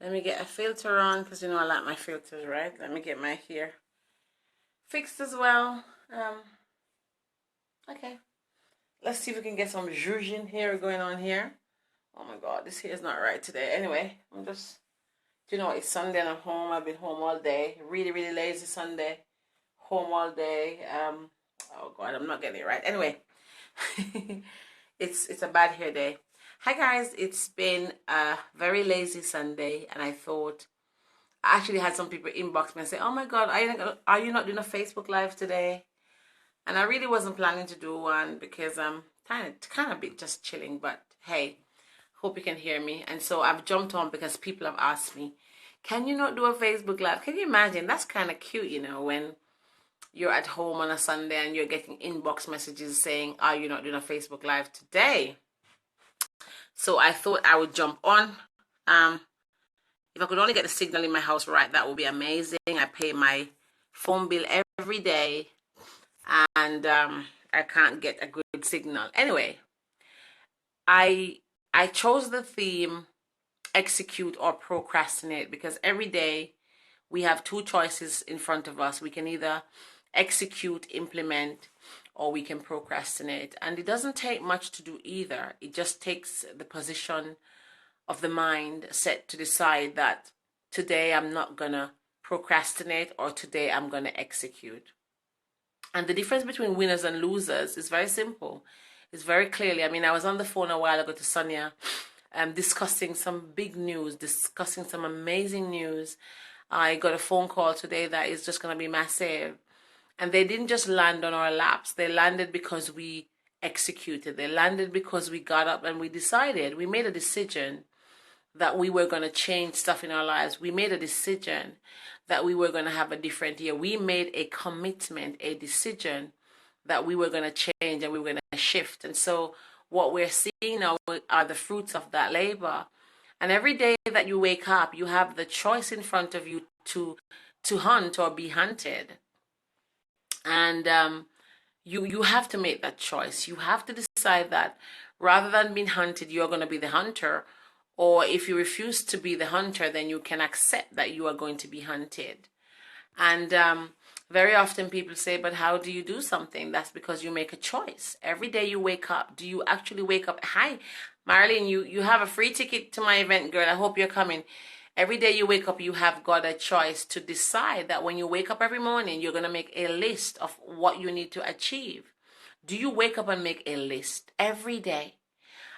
Let me get a filter on because you know I like my filters, right? Let me get my hair fixed as well. Okay. Let's see if we can get some zhuzhin hair going on here. Oh my god, this hair is not right today. Anyway, I'm just, you know, it's Sunday and I'm home. I've been home all day. Really, really lazy Sunday. Home all day. Oh god, I'm not getting it right. Anyway, it's a bad hair day. Hi guys, it's been a very lazy Sunday, and I thought I actually had some people inbox me and say, "Oh my god, are you not doing a Facebook Live today?" And I really wasn't planning to do one because I'm kind of bit just chilling. But hey, hope you can hear me. And so I've jumped on because people have asked me, "Can you not do a Facebook Live?" Can you imagine? That's kind of cute, you know, when you're at home on a Sunday and you're getting inbox messages saying, "Are you not doing a Facebook Live today?" So I thought I would jump on. If I could only get the signal in my house right, that would be amazing. I pay my phone bill every day, and I can't get a good signal. Anyway, I chose the theme execute or procrastinate because every day we have two choices in front of us. We can either execute, implement, or we can procrastinate. And it doesn't take much to do either. It just takes the position of the mind set to decide that today I'm not gonna procrastinate or today I'm gonna execute. And the difference between winners and losers is very simple. It's very clearly, I mean, I was on the phone a while ago to Sonia discussing some big news, discussing some amazing news. I got a phone call today that is just going to be massive. And they didn't just land on our laps. They landed because we executed. They landed because we got up and we decided. We made a decision that we were going to change stuff in our lives. We made a decision that we were going to have a different year. We made a commitment, a decision that we were going to change and we were going to shift. And so what we're seeing now are the fruits of that labor. And every day that you wake up, you have the choice in front of you to hunt or be hunted. And you have to make that choice. You have to decide that rather than being hunted, you're going to be the hunter. Or if you refuse to be the hunter, then you can accept that you are going to be hunted. And very often people say, but how do you do something? That's because you make a choice. Every day you wake up, do you actually wake up? Hi, Marilyn, you have a free ticket to my event, girl. I hope you're coming. Every day you wake up, you have got a choice to decide that when you wake up every morning, you're going to make a list of what you need to achieve. Do you wake up and make a list every day?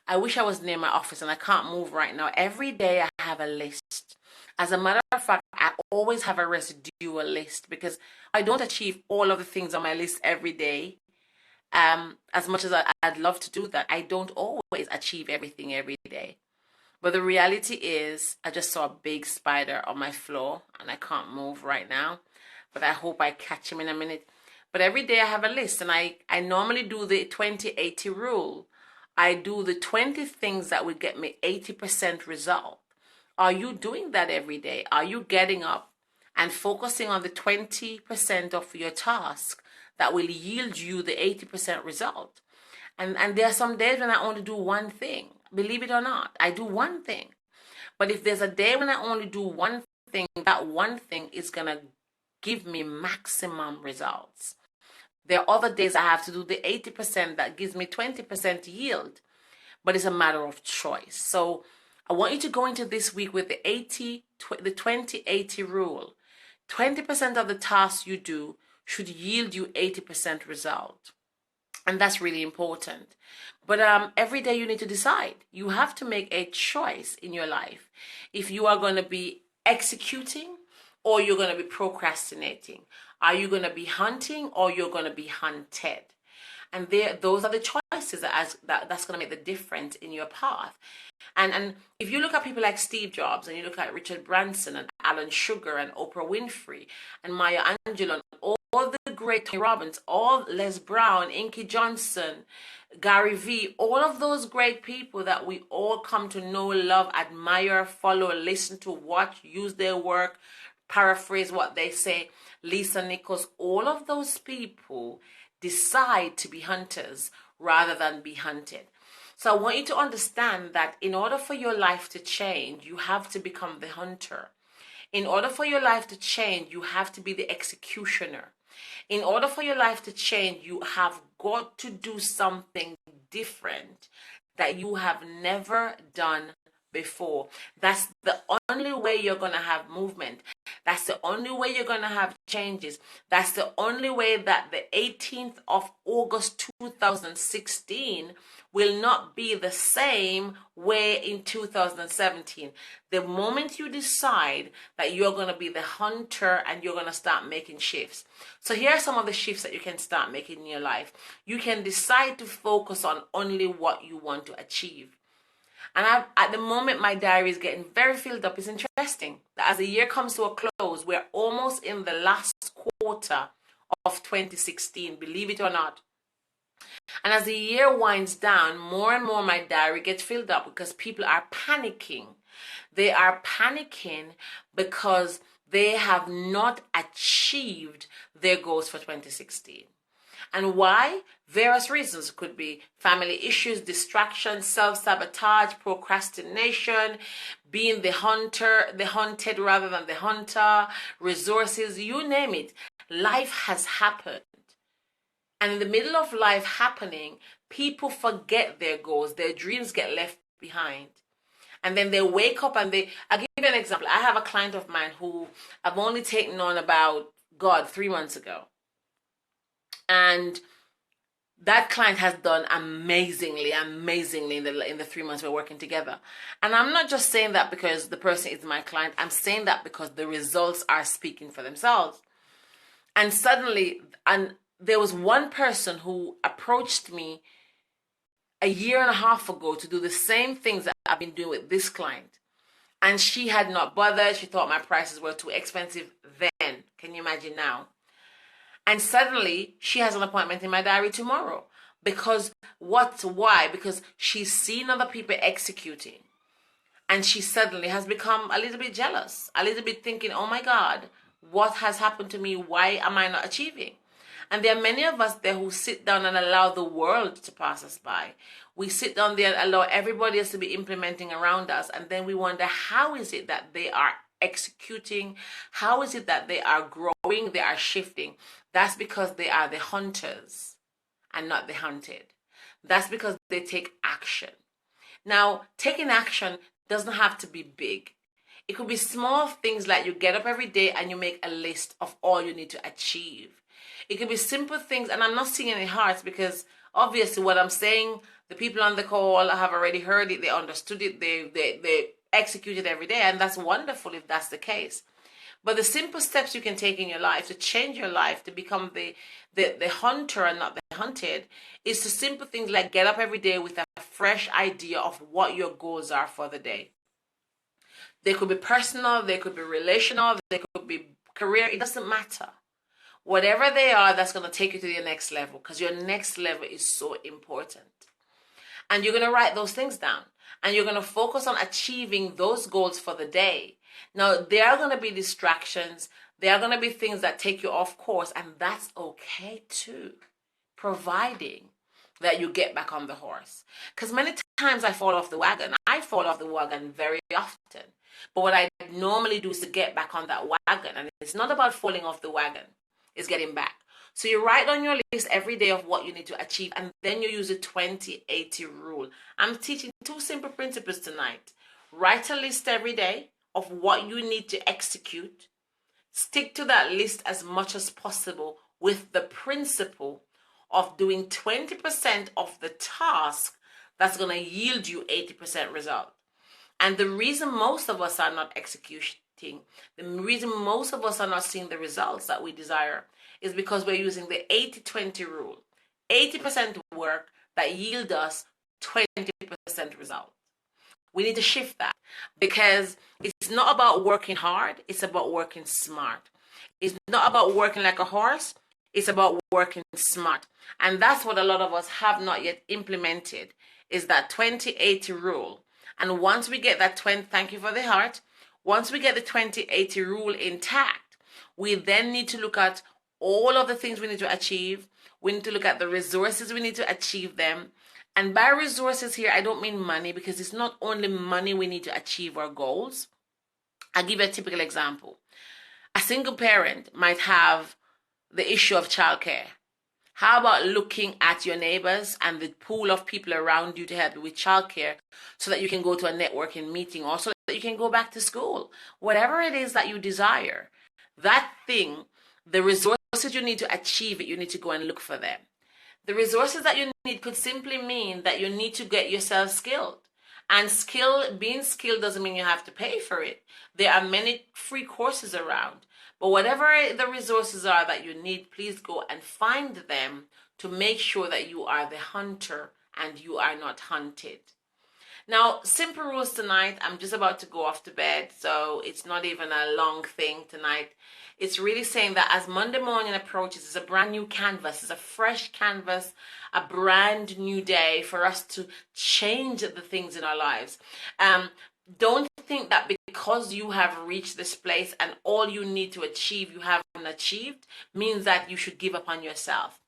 I wish I was near my office and I can't move right now. Every day I have a list. As a matter of fact, I always have a residual list because I don't achieve all of the things on my list every day. As much as I'd love to do that, I don't always achieve everything every day. But the reality is, I just saw a big spider on my floor and I can't move right now. But I hope I catch him in a minute. But every day I have a list, and I normally do the 20-80 rule. I do the 20 things that would get me 80% result. Are you doing that every day? Are you getting up and focusing on the 20% of your task that will yield you the 80% result? And there are some days when I only do one thing. Believe it or not, I do one thing. But if there's a day when I only do one thing, that one thing is going to give me maximum results. There are other days I have to do the 80% that gives me 20% yield, but it's a matter of choice. So I want you to go into this week with the 20-80 rule. 20% of the tasks you do should yield you 80% result. And that's really important. But every day you need to decide. You have to make a choice in your life. If you are going to be executing or you're going to be procrastinating. Are you going to be hunting or you're going to be hunted? And those are the choices that's going to make the difference in your path. And if you look at people like Steve Jobs and you look at Richard Branson and Alan Sugar and Oprah Winfrey and Maya Angelou and all the great Tony Robbins, all Les Brown, Inky Johnson, Gary Vee, all of those great people that we all come to know, love, admire, follow, listen to, watch, use their work, paraphrase what they say, Lisa Nichols, all of those people decide to be hunters rather than be hunted. So I want you to understand that in order for your life to change, you have to become the hunter. In order for your life to change, you have to be the executioner. In order for your life to change, you have got to do something different that you have never done before. That's the only way you're going to have movement. That's the only way you're going to have changes. That's the only way that the 18th of August 2016 will not be the same way in 2017. The moment you decide that you're going to be the hunter and you're going to start making shifts. So here are some of the shifts that you can start making in your life. You can decide to focus on only what you want to achieve. And at the moment, my diary is getting very filled up. It's interesting that as the year comes to a close, we're almost in the last quarter of 2016, believe it or not. And as the year winds down, more and more my diary gets filled up because people are panicking. They are panicking because they have not achieved their goals for 2016. And why? Various reasons. It could be family issues, distraction, self-sabotage, procrastination, being the hunter, the hunted rather than the hunter, resources, you name it. Life has happened. And in the middle of life happening, people forget their goals. Their dreams get left behind. And then they wake up and I'll give you an example. I have a client of mine who I've only taken on about, 3 months ago. And that client has done amazingly in the 3 months we're working together. And I'm not just saying that because the person is my client. I'm saying that because the results are speaking for themselves. And suddenly, there was one person who approached me a year and a half ago to do the same things that I've been doing with this client. And she had not bothered. She thought my prices were too expensive then. Can you imagine now? And suddenly she has an appointment in my diary tomorrow. Because why? Because she's seen other people executing. And she suddenly has become a little bit jealous, a little bit thinking, oh my God, what has happened to me? Why am I not achieving? And there are many of us there who sit down and allow the world to pass us by. We sit down there and allow everybody else to be implementing around us. And then we wonder, how is it that they are executing? How is it that they are growing? They are shifting. That's because they are the hunters and not the hunted. That's because they take action. Now, taking action doesn't have to be big. It could be small things like you get up every day and you make a list of all you need to achieve. It could be simple things, and I'm not seeing any hearts because obviously what I'm saying, the people on the call have already heard it, they understood it, they execute it every day, and that's wonderful if that's the case. But the simple steps you can take in your life to change your life, to become the hunter and not the hunted, is the simple things like get up every day with a fresh idea of what your goals are for the day. They could be personal, they could be relational, they could be career, it doesn't matter. Whatever they are, that's going to take you to your next level, because your next level is so important. And you're going to write those things down. And you're going to focus on achieving those goals for the day. Now, there are going to be distractions. There are going to be things that take you off course. And that's okay too, providing that you get back on the horse. Because many times I fall off the wagon. I fall off the wagon very often. But what I normally do is to get back on that wagon. And it's not about falling off the wagon. It's getting back. So you write on your list every day of what you need to achieve, and then you use the 20-80 rule. I'm teaching 2 simple principles tonight. Write a list every day of what you need to execute. Stick to that list as much as possible with the principle of doing 20% of the task that's going to yield you 80% result. And the reason most of us are not executing, the reason most of us are not seeing the results that we desire is because we're using the 80-20 rule. 80% work that yield us 20% result. We need to shift that, because it's not about working hard, it's about working smart. It's not about working like a horse, it's about working smart. And that's what a lot of us have not yet implemented, is that 20-80 rule. And once we get that 20, thank you for the heart, once we get the 20-80 rule intact, we then need to look at all of the things we need to achieve. We need to look at the resources we need to achieve them. And by resources here, I don't mean money, because it's not only money we need to achieve our goals. I'll give you a typical example. A single parent might have the issue of childcare. How about looking at your neighbors and the pool of people around you to help you with childcare so that you can go to a networking meeting, or so that you can go back to school? Whatever it is that you desire, that thing, the resources you need to achieve it, you need to go and look for them. The resources that you need could simply mean that you need to get yourself skilled. And being skilled doesn't mean you have to pay for it. There are many free courses around. But whatever the resources are that you need, please go and find them to make sure that you are the hunter and you are not hunted. Now, simple rules tonight. I'm just about to go off to bed, so it's not even a long thing tonight. It's really saying that as Monday morning approaches, it's a brand new canvas. It's a fresh canvas, a brand new day for us to change the things in our lives. Don't think that because you have reached this place and all you need to achieve you haven't achieved means that you should give up on yourself.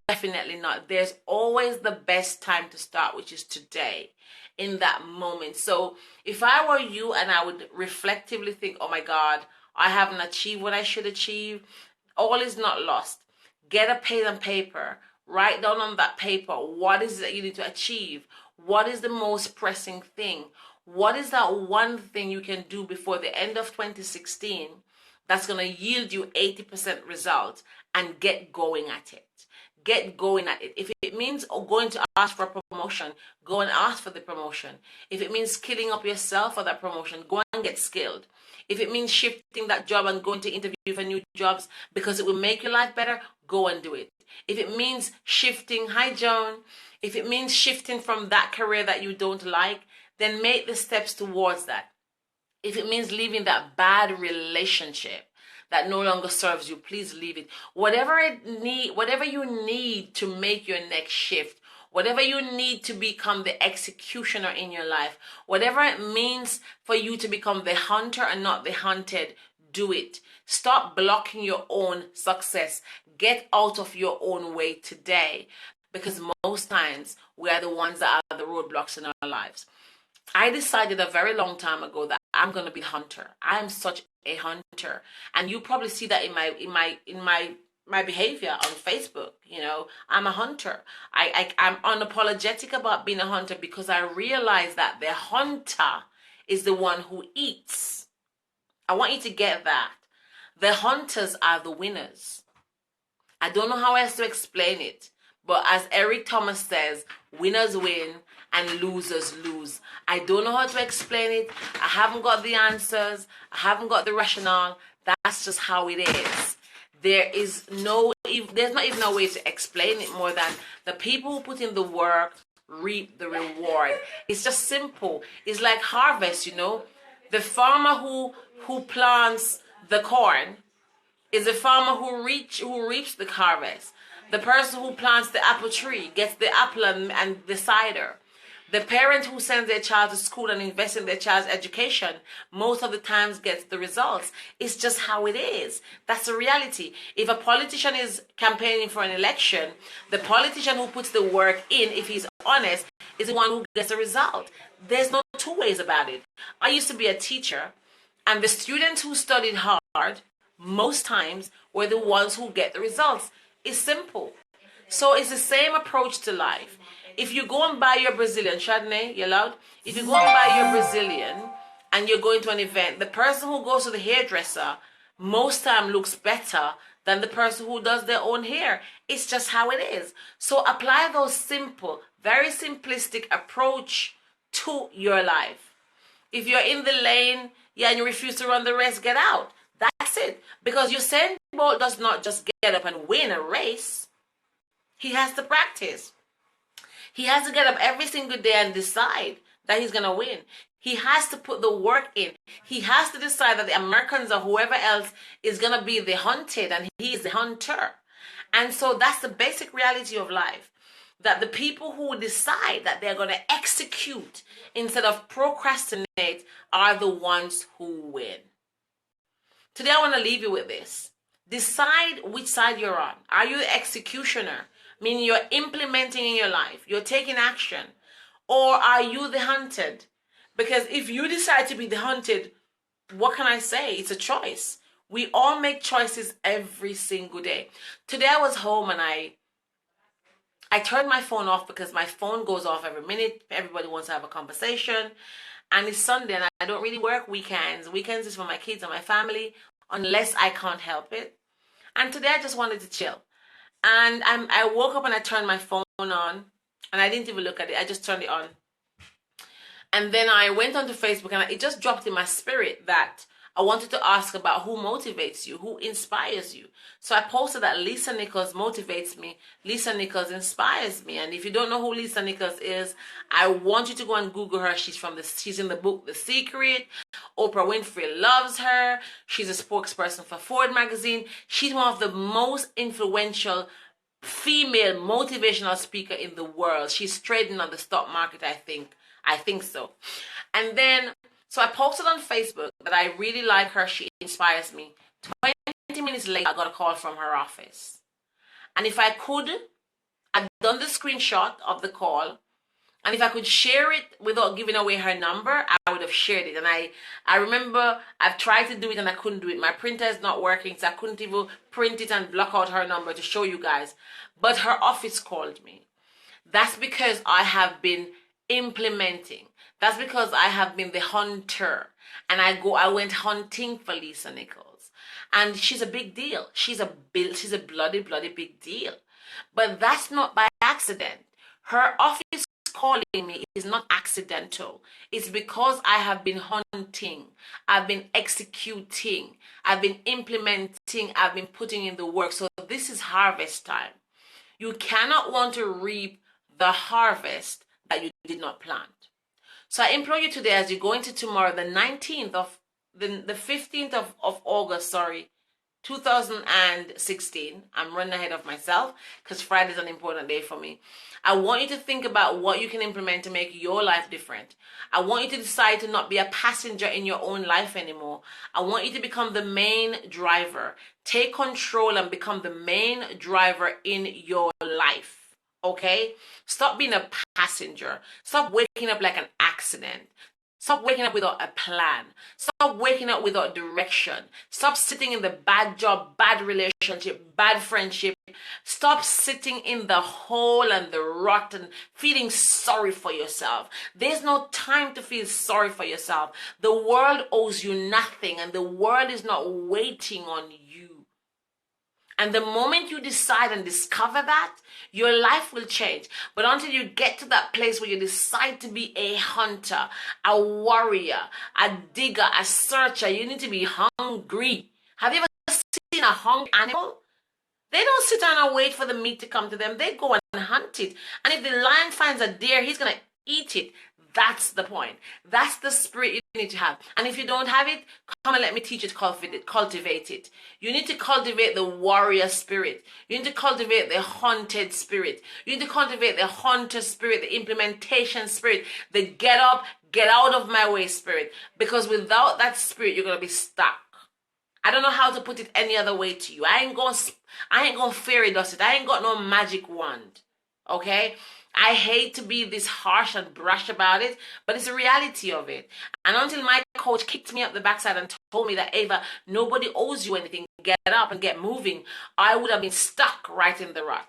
Definitely not. There's always the best time to start, which is today, in that moment. So if I were you and I would reflectively think, oh my God, I haven't achieved what I should achieve, all is not lost. Get a pen and paper. Write down on that paper, what is it that you need to achieve? What is the most pressing thing? What is that one thing you can do before the end of 2016 that's going to yield you 80% results, and get going at it? Get going at it. If it means going to ask for a promotion, go and ask for the promotion. If it means skilling up yourself for that promotion, go and get skilled. If it means shifting that job and going to interview for new jobs because it will make your life better, go and do it. If it means shifting, hi Joan, if it means shifting from that career that you don't like, then make the steps towards that. If it means leaving that bad relationship that no longer serves you, please leave it. Whatever you need to make your next shift, whatever you need to become the executioner in your life, whatever it means for you to become the hunter and not the hunted, do it. Stop blocking your own success. Get out of your own way today, because most times we are the ones that are the roadblocks in our lives. I decided a very long time ago that I'm going to be a hunter. I am such a hunter, and you probably see that in my behavior on Facebook. You know, I'm a hunter. I'm unapologetic about being a hunter, because I realize that the hunter is the one who eats. I want you to get that. The hunters are the winners. I don't know how else to explain it, but as Eric Thomas says, winners win and losers lose. I don't know how to explain it. I haven't got the answers. I haven't got the rationale. That's just how it is. There's not even a way to explain it more than the people who put in the work reap the reward. It's just simple. It's like harvest, you know. The farmer who plants the corn is the farmer who reaps the harvest. The person who plants the apple tree gets the apple and the cider. The parent who sends their child to school and invests in their child's education most of the times gets the results. It's just how it is. That's the reality. If a politician is campaigning for an election, the politician who puts the work in, if he's honest, is the one who gets the result. There's no two ways about it. I used to be a teacher, and the students who studied hard most times were the ones who get the results. It's simple. So it's the same approach to life. If you go and buy your Brazilian, Chardonnay, you allowed? If you go and buy your Brazilian and you're going to an event, the person who goes to the hairdresser most time looks better than the person who does their own hair. It's just how it is. So apply those simple, very simplistic approach to your life. If you're in the lane, and you refuse to run the race, get out. That's it. Because Usain Bolt does not just get up and win a race. He has to practice. He has to get up every single day and decide that he's going to win. He has to put the work in. He has to decide that the Americans or whoever else is going to be the hunted and he is the hunter. And so that's the basic reality of life. That the people who decide that they're going to execute instead of procrastinate are the ones who win. Today I want to leave you with this. Decide which side you're on. Are you the executioner? Meaning you're implementing in your life. You're taking action. Or are you the hunted? Because if you decide to be the hunted, what can I say? It's a choice. We all make choices every single day. Today I was home and I turned my phone off because my phone goes off every minute. Everybody wants to have a conversation. And it's Sunday and I don't really work weekends. Weekends is for my kids and my family unless I can't help it. And today I just wanted to chill. And I woke up and I turned my phone on and I didn't even look at it. I just turned it on. And then I went onto Facebook and it just dropped in my spirit that I wanted to ask about who motivates you, who inspires you. So I posted that Lisa Nichols motivates me. Lisa Nichols inspires me. And if you don't know who Lisa Nichols is, I want you to go and Google her. She's in the book The Secret. Oprah Winfrey loves her. She's a spokesperson for Ford magazine. She's one of the most influential female motivational speaker in the world. She's trading on the stock market, I think. I think so. And then, so I posted on Facebook that I really like her. She inspires me. 20 minutes later, I got a call from her office. And if I could, I'd done the screenshot of the call. And if I could share it without giving away her number, I would have shared it. And I remember I've tried to do it and I couldn't do it. My printer is not working, so I couldn't even print it and block out her number to show you guys. But her office called me. That's because I have been implementing. That's because I have been the hunter. And I went hunting for Lisa Nichols. And she's a big deal. She's a bloody big deal. But that's not by accident. Her office calling me is not accidental. It's because I have been hunting. I've been executing. I've been implementing. I've been putting in the work. So this is harvest time. You cannot want to reap the harvest that you did not plant. So I implore you today as you go into tomorrow, the 19th of the 15th of August, 2016. I'm running ahead of myself because Friday is an important day for me. I want you to think about what you can implement to make your life different. I want you to decide to not be a passenger in your own life anymore. I want you to become the main driver. Take control and become the main driver in your life. Okay? Stop being a passenger. Stop waking up like an accident. Stop waking up without a plan. Stop waking up without direction. Stop sitting in the bad job, bad relationship, bad friendship. Stop sitting in the hole and the rut and feeling sorry for yourself. There's no time to feel sorry for yourself. The world owes you nothing and the world is not waiting on you. And the moment you decide and discover that, your life will change. But until you get to that place where you decide to be a hunter, a warrior, a digger, a searcher, you need to be hungry. Have you ever seen a hungry animal? They don't sit down and wait for the meat to come to them. They go and hunt it. And if the lion finds a deer, he's going to eat it. That's the point. That's the spirit you need to have. And if you don't have it, come and let me teach you to cultivate it. You need to cultivate the warrior spirit. You need to cultivate the hunted spirit. You need to cultivate the hunter spirit, the implementation spirit, the get up, get out of my way spirit. Because without that spirit, you're going to be stuck. I don't know how to put it any other way to you. I ain't going fairy dust it. I ain't got no magic wand. Okay? I hate to be this harsh and brash about it, but it's the reality of it. And until my coach kicked me up the backside and told me that, Ava, nobody owes you anything. Get up and get moving, I would have been stuck right in the rut.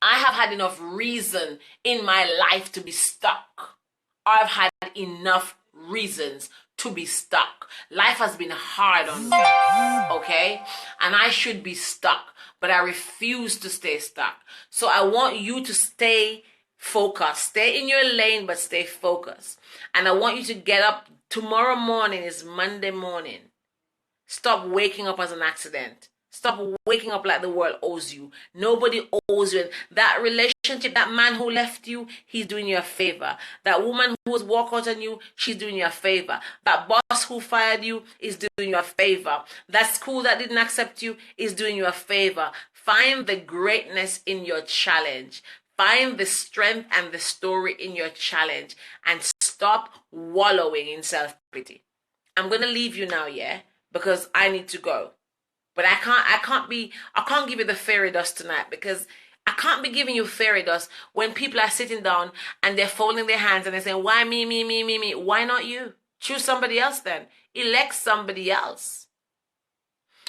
I have had enough reason in my life to be stuck. I've had enough reasons to be stuck. Life has been hard on me, okay? And I should be stuck, but I refuse to stay stuck. So I want you to stay focused. Stay in your lane, but stay focused. And I want you to get up. Tomorrow morning is Monday morning. Stop waking up as an accident. Stop waking up like the world owes you. Nobody owes you. That relationship, that man who left you, he's doing you a favor. That woman who was walked out on you, she's doing you a favor. That boss who fired you is doing you a favor. That school that didn't accept you is doing you a favor. Find the greatness in your challenge. Find the strength and the story in your challenge. And stop wallowing in self-pity. I'm going to leave you now, yeah? Because I need to go. But I can't give you the fairy dust tonight, because I can't be giving you fairy dust when people are sitting down and they're folding their hands and they're saying, why me, me, me, me, me? Why not you? Choose somebody else then. Elect somebody else.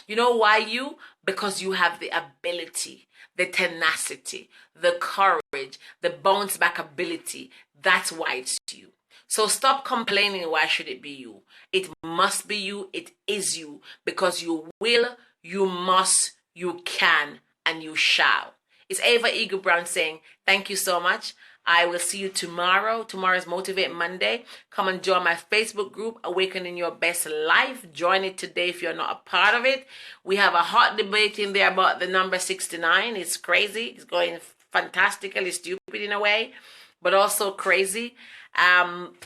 You know why you? Because you have the ability, the tenacity, the courage, the bounce back ability. That's why it's you. So stop complaining, why should it be you? It must be you. It is you. Because you will, you must, you can, and you shall. It's Ava Eagle Brown saying, thank you so much. I will see you tomorrow. Tomorrow is Motivate Monday. Come and join my Facebook group, Awakening Your Best Life. Join it today if you're not a part of it. We have a hot debate in there about the number 69. It's crazy. It's going fantastically stupid in a way, but also crazy.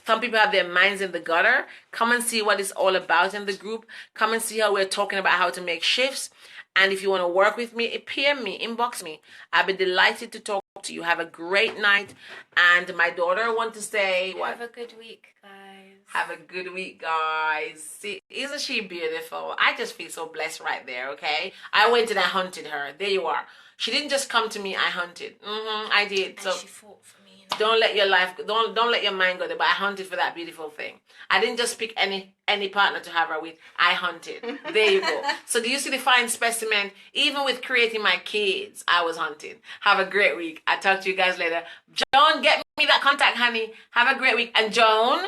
Some people have their minds in the gutter. Come and see what it's all about in the group. Come and see how we're talking about how to make shifts. And if you want to work with me, PM me, inbox me. I'll be delighted to talk to you. Have a great night. And my daughter wants to say, what? Have a good week, guys. Have a good week, guys. See, isn't she beautiful? I just feel so blessed right there, okay? I went and I hunted her. There you are. She didn't just come to me, I hunted. I did. And so she fought for me. don't let your life, don't let your mind go there. But I hunted for that beautiful thing. I didn't just pick any partner to have her with. I hunted. There you go. So do you see the fine specimen? Even with creating my kids, I was hunting. Have a great week. I'll talk to you guys later. Joan, get me that contact, honey. Have a great week. And Joan,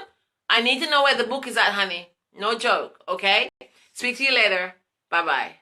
I need to know where the book is at, honey. No joke, okay? Speak to you later. Bye-bye.